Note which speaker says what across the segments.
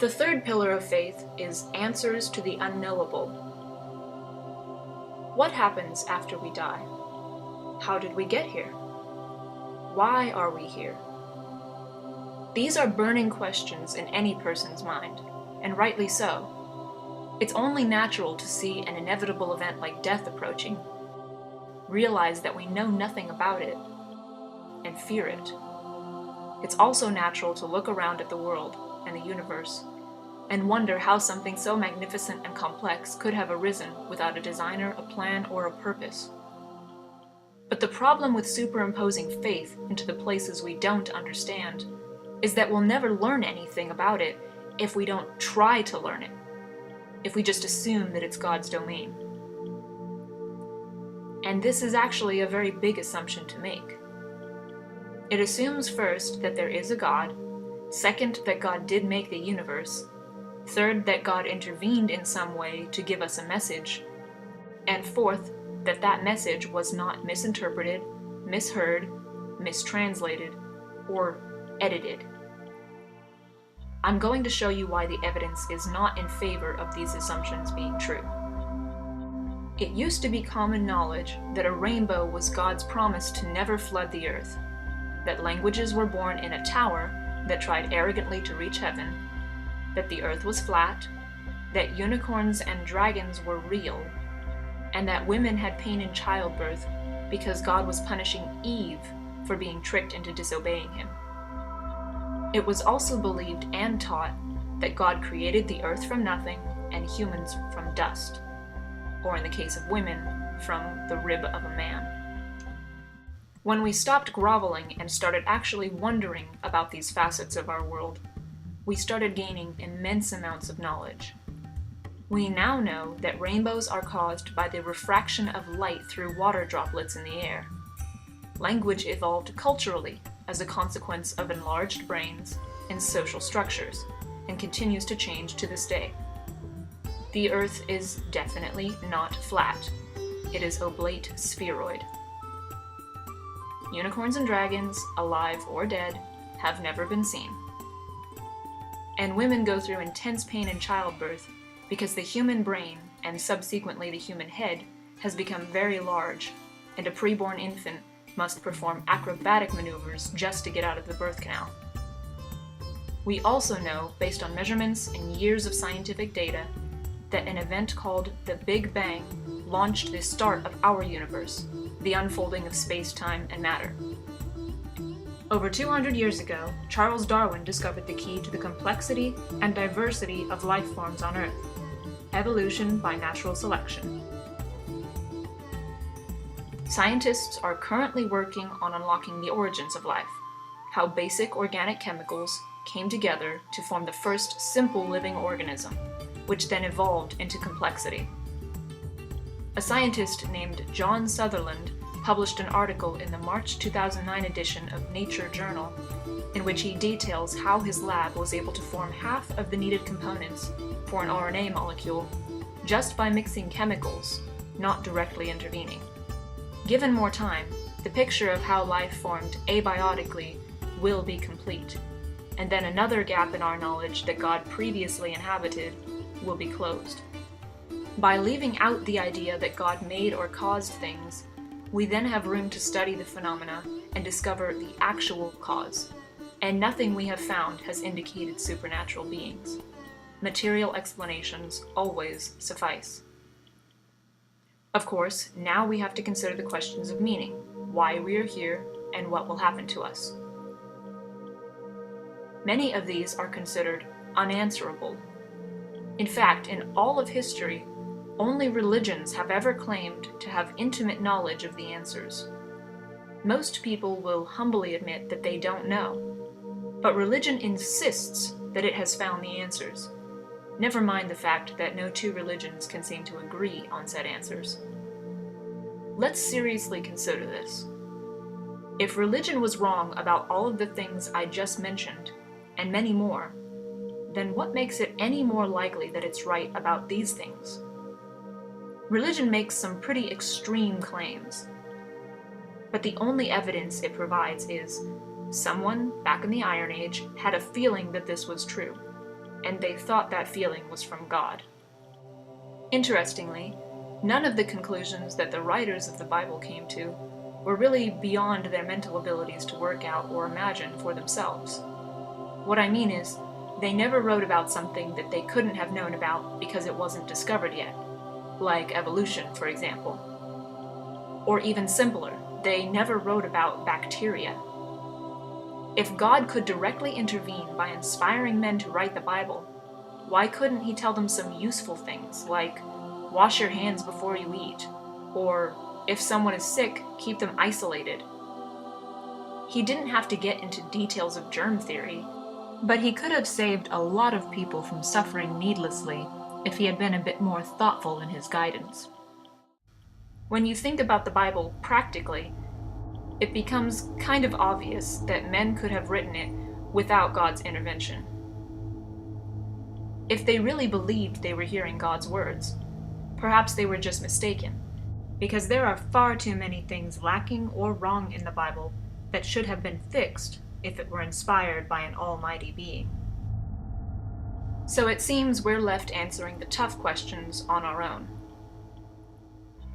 Speaker 1: The third pillar of faith is answers to the unknowable. What happens after we die? How did we get here? Why are we here? These are burning questions in any person's mind, and rightly so. It's only natural to see an inevitable event like death approaching, realize that we know nothing about it, and fear it. It's also natural to look around at the world and the universe and wonder how something so magnificent and complex could have arisen without a designer, a plan, or a purpose. But the problem with superimposing faith into the places we don't understand is that we'll never learn anything about it if we don't try to learn it, if we just assume that it's God's domain. And this is actually a very big assumption to make. It assumes first that there is a God, second that God did make the universe, third that God intervened in some way to give us a message, and fourth that that message was not misinterpreted, misheard, mistranslated, or edited. I'm going to show you why the evidence is not in favor of these assumptions being true. It used to be common knowledge that a rainbow was God's promise to never flood the earth, that languages were born in a tower that tried arrogantly to reach heaven, that the earth was flat, that unicorns and dragons were real, and that women had pain in childbirth because God was punishing Eve for being tricked into disobeying him. It was also believed and taught that God created the earth from nothing and humans from dust, or in the case of women, from the rib of a man. When we stopped groveling and started actually wondering about these facets of our world, we started gaining immense amounts of knowledge. We now know that rainbows are caused by the refraction of light through water droplets in the air. Language evolved culturally as a consequence of enlarged brains and social structures, and continues to change to this day. The Earth is definitely not flat. It is oblate spheroid. Unicorns and dragons, alive or dead, have never been seen. And women go through intense pain in childbirth because the human brain, and subsequently the human head, has become very large, and a preborn infant must perform acrobatic maneuvers just to get out of the birth canal. We also know, based on measurements and years of scientific data, that an event called the Big Bang launched the start of our universe, the unfolding of space-time and matter. Over 200 years ago, Charles Darwin discovered the key to the complexity and diversity of life forms on Earth: evolution by natural selection. Scientists are currently working on unlocking the origins of life, how basic organic chemicals came together to form the first simple living organism, which then evolved into complexity. A scientist named John Sutherland published an article in the March 2009 edition of Nature journal, in which he details how his lab was able to form half of the needed components for an RNA molecule just by mixing chemicals, not directly intervening. Given more time, the picture of how life formed abiotically will be complete, and then another gap in our knowledge that God previously inhabited will be closed. By leaving out the idea that God made or caused things, we then have room to study the phenomena and discover the actual cause, and nothing we have found has indicated supernatural beings. Material explanations always suffice. Of course, now we have to consider the questions of meaning, why we are here, and what will happen to us. Many of these are considered unanswerable. In fact, in all of history, only religions have ever claimed to have intimate knowledge of the answers. Most people will humbly admit that they don't know, but religion insists that it has found the answers. Never mind the fact that no two religions can seem to agree on said answers. Let's seriously consider this. If religion was wrong about all of the things I just mentioned, and many more, then what makes it any more likely that it's right about these things? Religion makes some pretty extreme claims, but the only evidence it provides is someone back in the Iron Age had a feeling that this was true. and they thought that feeling was from God. Interestingly, none of the conclusions that the writers of the Bible came to were really beyond their mental abilities to work out or imagine for themselves. What I mean is, they never wrote about something that they couldn't have known about because it wasn't discovered yet, like evolution, for example. Or even simpler, they never wrote about bacteria. If God could directly intervene by inspiring men to write the Bible, why couldn't he tell them some useful things, like wash your hands before you eat, or if someone is sick, keep them isolated? He didn't have to get into details of germ theory, but he could have saved a lot of people from suffering needlessly if he had been a bit more thoughtful in his guidance. When you think about the Bible practically, it becomes kind of obvious that men could have written it without God's intervention. If they really believed they were hearing God's words, perhaps they were just mistaken, because there are far too many things lacking or wrong in the Bible that should have been fixed if it were inspired by an almighty being. So it seems we're left answering the tough questions on our own.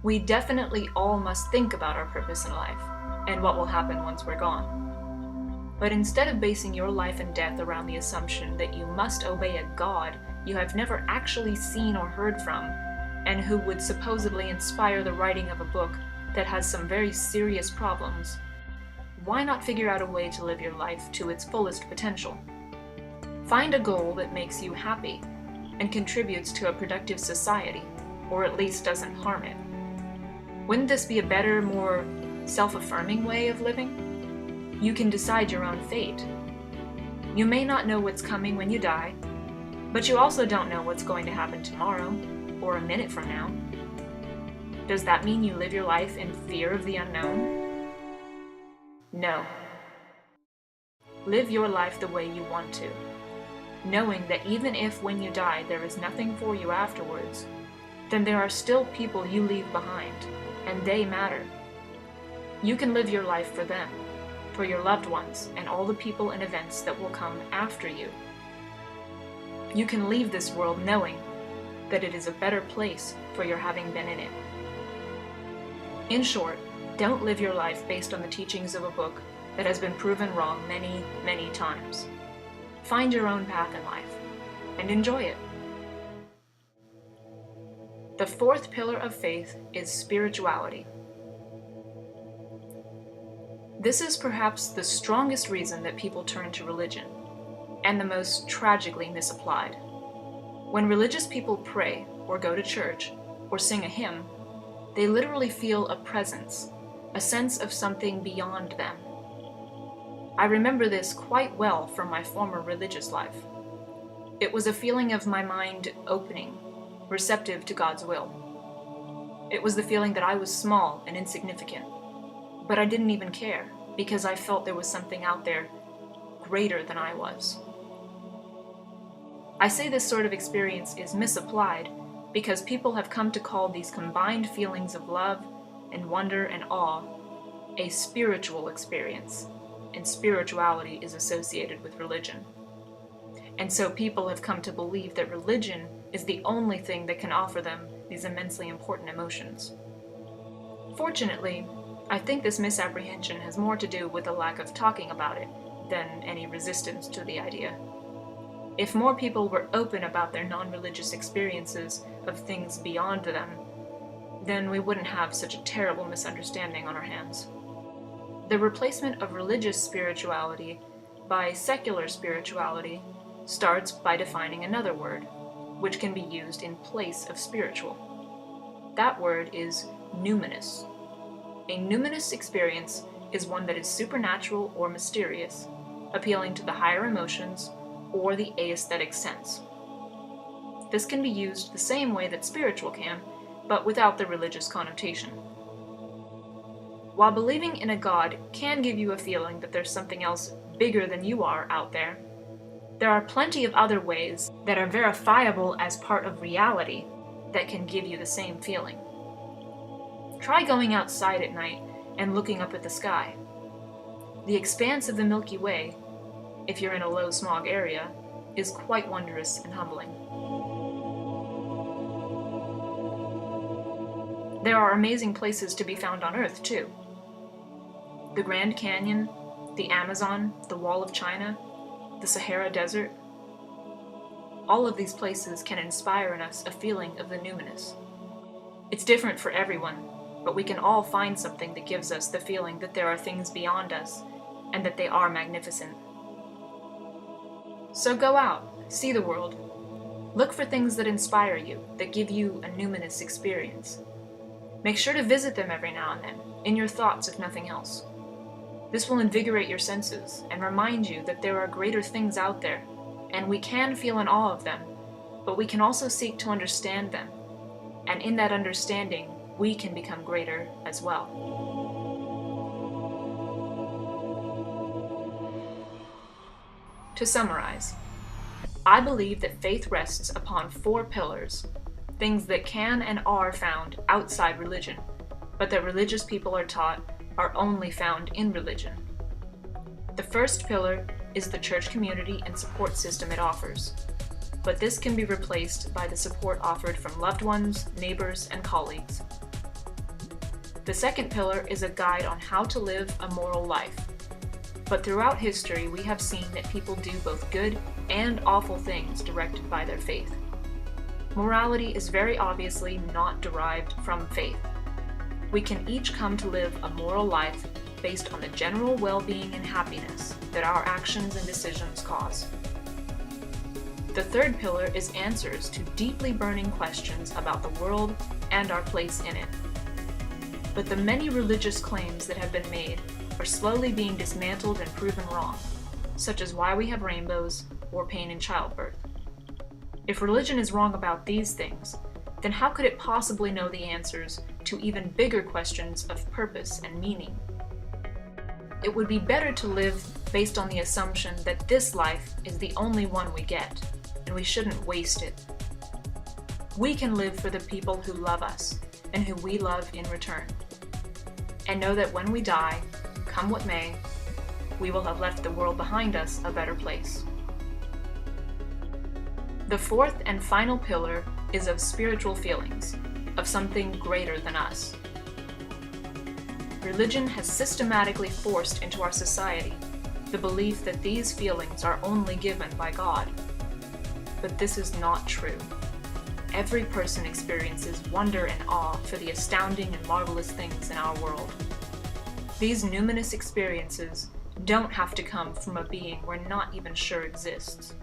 Speaker 1: We definitely all must think about our purpose in life, and what will happen once we're gone. But instead of basing your life and death around the assumption that you must obey a God you have never actually seen or heard from, and who would supposedly inspire the writing of a book that has some very serious problems, why not figure out a way to live your life to its fullest potential? Find a goal that makes you happy and contributes to a productive society, or at least doesn't harm it. Wouldn't this be a better, more self-affirming way of living? You can decide your own fate. You may not know what's coming when you die, but you also don't know what's going to happen tomorrow, or a minute from now. Does that mean you live your life in fear of the unknown? No. Live your life the way you want to, knowing that even if when you die there is nothing for you afterwards, then there are still people you leave behind, and they matter. You can live your life for them, for your loved ones, and all the people and events that will come after you. You can leave this world knowing that it is a better place for your having been in it. In short, don't live your life based on the teachings of a book that has been proven wrong many, many times. Find your own path in life, and enjoy it. The fourth pillar of faith is spirituality. This is perhaps the strongest reason that people turn to religion, and the most tragically misapplied. When religious people pray, or go to church, or sing a hymn, they literally feel a presence, a sense of something beyond them. I remember this quite well from my former religious life. It was a feeling of my mind opening, receptive to God's will. It was the feeling that I was small and insignificant, but I didn't even care, because I felt there was something out there greater than I was. I say this sort of experience is misapplied because people have come to call these combined feelings of love and wonder and awe a spiritual experience, and spirituality is associated with religion. And so people have come to believe that religion is the only thing that can offer them these immensely important emotions. Fortunately, I think this misapprehension has more to do with a lack of talking about it than any resistance to the idea. If more people were open about their non-religious experiences of things beyond them, then we wouldn't have such a terrible misunderstanding on our hands. The replacement of religious spirituality by secular spirituality starts by defining another word, which can be used in place of spiritual. That word is numinous. A numinous experience is one that is supernatural or mysterious, appealing to the higher emotions or the aesthetic sense. This can be used the same way that spiritual can, but without the religious connotation. While believing in a God can give you a feeling that there's something else bigger than you are out there, there are plenty of other ways that are verifiable as part of reality that can give you the same feeling. Try going outside at night and looking up at the sky. The expanse of the Milky Way, if you're in a low smog area, is quite wondrous and humbling. There are amazing places to be found on Earth, too. The Grand Canyon, the Amazon, the Wall of China, the Sahara Desert. All of these places can inspire in us a feeling of the numinous. It's different for everyone, but we can all find something that gives us the feeling that there are things beyond us, and that they are magnificent. So go out, see the world. Look for things that inspire you, that give you a numinous experience. Make sure to visit them every now and then, in your thoughts if nothing else. This will invigorate your senses and remind you that there are greater things out there, and we can feel in awe of them, but we can also seek to understand them, and in that understanding, we can become greater as well. To summarize, I believe that faith rests upon 4 pillars, things that can and are found outside religion, but that religious people are taught are only found in religion. The first pillar is the church community and support system it offers, but this can be replaced by the support offered from loved ones, neighbors, and colleagues. The second pillar is a guide on how to live a moral life, but throughout history we have seen that people do both good and awful things directed by their faith. Morality is very obviously not derived from faith. We can each come to live a moral life based on the general well-being and happiness that our actions and decisions cause. The third pillar is answers to deeply burning questions about the world and our place in it. But the many religious claims that have been made are slowly being dismantled and proven wrong, such as why we have rainbows or pain in childbirth. If religion is wrong about these things, then how could it possibly know the answers to even bigger questions of purpose and meaning? It would be better to live based on the assumption that this life is the only one we get, and we shouldn't waste it. We can live for the people who love us, and who we love in return, and know that when we die, come what may, we will have left the world behind us a better place. The fourth and final pillar is of spiritual feelings, of something greater than us. Religion has systematically forced into our society the belief that these feelings are only given by God. But this is not true. Every person experiences wonder and awe for the astounding and marvelous things in our world. These numinous experiences don't have to come from a being we're not even sure exists.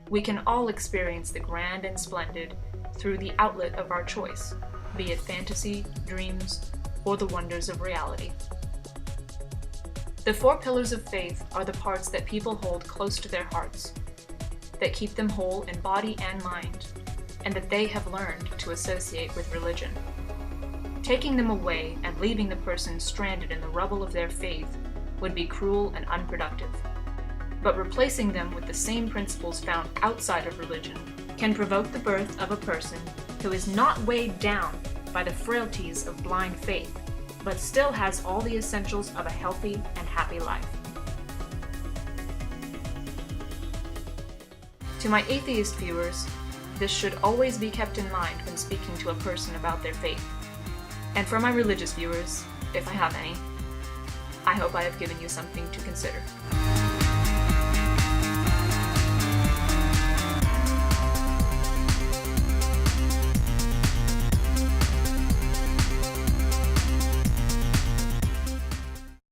Speaker 1: We can all experience the grand and splendid through the outlet of our choice, be it fantasy, dreams, or the wonders of reality. The 4 pillars of faith are the parts that people hold close to their hearts, that keep them whole in body and mind, and that they have learned to associate with religion. Taking them away and leaving the person stranded in the rubble of their faith would be cruel and unproductive. But replacing them with the same principles found outside of religion can provoke the birth of a person who is not weighed down by the frailties of blind faith, but still has all the essentials of a healthy and happy life. To my atheist viewers, this should always be kept in mind when speaking to a person about their faith. And for my religious viewers, if I have any, I hope I have given you something to consider.